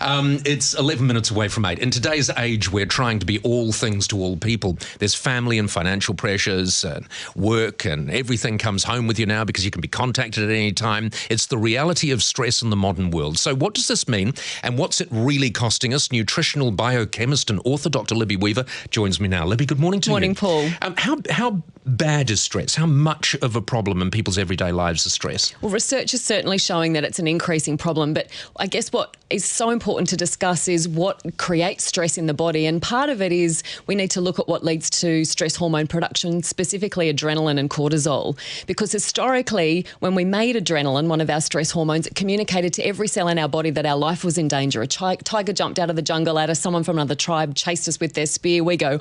It's 11 minutes away from 8. In today's age, we're trying to be all things to all people. There's family and financial pressures and work, and everything comes home with you now because you can be contacted at any time. It's the reality of stress in the modern world. So what does this mean, and what's it really costing us? Nutritional biochemist and author Dr. Libby Weaver joins me now. Libby, good morning to you. Morning, Paul. How bad is stress? How much of a problem in people's everyday lives is stress? Well, research is certainly showing that it's an increasing problem, but I guess what is so important to discuss is what creates stress in the body, and part of it is we need to look at what leads to stress hormone production, specifically adrenaline and cortisol, because historically when we made adrenaline, one of our stress hormones, it communicated to every cell in our body that our life was in danger. A tiger jumped out of the jungle at us, someone from another tribe chased us with their spear, we go,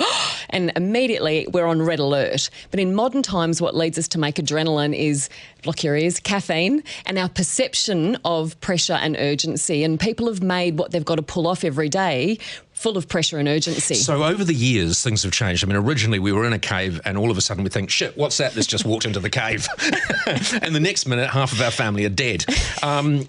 and immediately we're on red alert. But in modern times, what leads us to make adrenaline is, block your ears, caffeine, and our perception of pressure and urgency. And people have made what they've got to pull off every day full of pressure and urgency. So over the years, things have changed. I mean, originally we were in a cave and all of a sudden we think, shit, what's that that's just walked into the cave? And the next minute, half of our family are dead.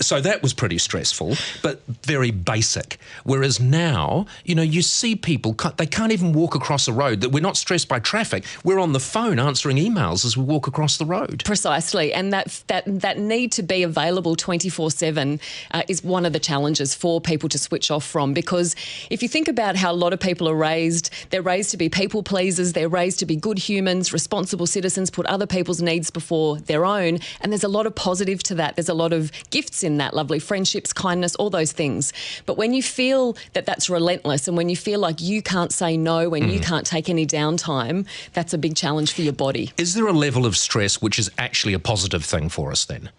So that was pretty stressful, but very basic. Whereas now, you know, you see people, they can't even walk across a road. That we're not stressed by traffic. We're on the phone answering emails as we walk across the road. Precisely. And that need to be available 24/7 is one of the challenges for people to switch off from, because if you think about how a lot of people are raised, they're raised to be people pleasers, they're raised to be good humans, responsible citizens, put other people's needs before their own, and there's a lot of positive to that. There's a lot of gifts in that, lovely friendships, kindness, all those things. But when you feel that that's relentless, and when you feel like you can't say no, when you can't take any downtime, that's a big challenge for your body. Is there a level of stress which is actually a positive thing for us then?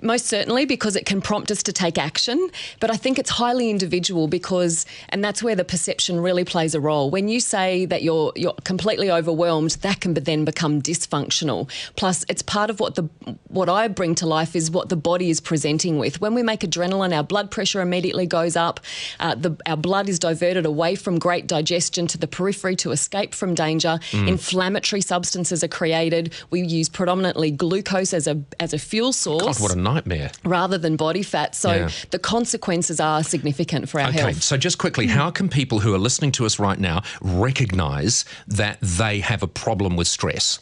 Most certainly, because it can prompt us to take action. But I think it's highly individual because, and that's where the perception really plays a role. When you say that you're completely overwhelmed, that can then become dysfunctional. Plus, it's part of what I bring to life is what the body is presenting with. When we make adrenaline, our blood pressure immediately goes up. Our blood is diverted away from great digestion to the periphery to escape from danger. Inflammatory substances are created. We use predominantly glucose as a fuel source. God, what a nightmare. Rather than body fat. So the consequences are significant for our health. Okay, so just quickly, how can people who are listening to us right now recognise that they have a problem with stress?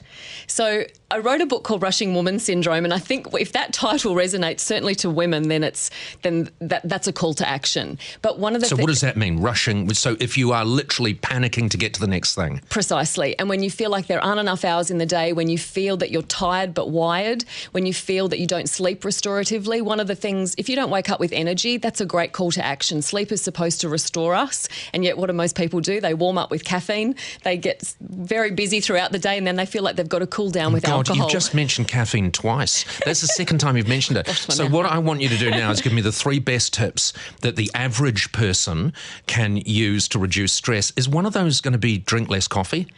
So I wrote a book called Rushing Woman Syndrome, and I think if that title resonates certainly to women, then that's a call to action. But one of the what does that mean, rushing? So if you are literally panicking to get to the next thing. Precisely. And when you feel like there aren't enough hours in the day, when you feel that you're tired but wired, when you feel that you don't sleep restoratively, one of the things, if you don't wake up with energy, that's a great call to action. Sleep is supposed to restore us, and yet what do most people do? They warm up with caffeine, they get very busy throughout the day, and then they feel like they've got to cool down with alcohol. You've just mentioned caffeine twice. That's the second time you've mentioned it. So what I want you to do now is give me the 3 best tips that the average person can use to reduce stress. Is one of those going to be drink less coffee?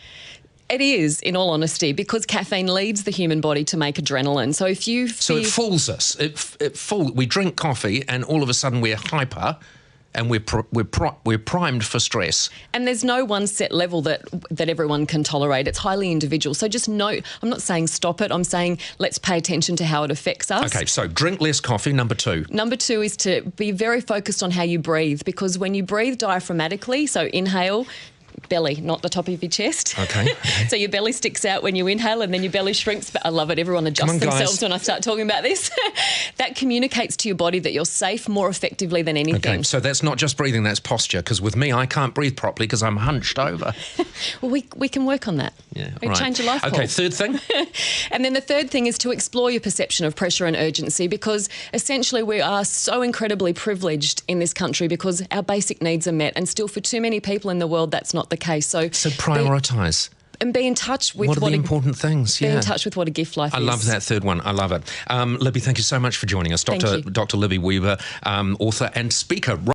It is, in all honesty, because caffeine leads the human body to make adrenaline. So if you So it fools us. We drink coffee and all of a sudden we're hyper and we're primed for stress. And there's no one set level that everyone can tolerate. It's highly individual. So just note, I'm not saying stop it. I'm saying let's pay attention to how it affects us. Okay, so drink less coffee, number 2. Number 2 is to be very focused on how you breathe, because when you breathe diaphragmatically, so inhale, belly, not the top of your chest. Okay. So your belly sticks out when you inhale and then your belly shrinks. But I love it. Everyone adjusts themselves when I start talking about this. That communicates to your body that you're safe more effectively than anything. Okay, so that's not just breathing, that's posture, because with me, I can't breathe properly because I'm hunched over. Well, we can work on that. Yeah, we right. change your life, Paul. Okay, third thing? And then the third thing is to explore your perception of pressure and urgency, because essentially we are so incredibly privileged in this country because our basic needs are met, and still for too many people in the world that's not the case. So prioritise. And be in touch with what are the important things. Be in touch with what a gift life is. I love that third one. I love it. Libby, thank you so much for joining us. Dr. Libby Weaver, author and speaker.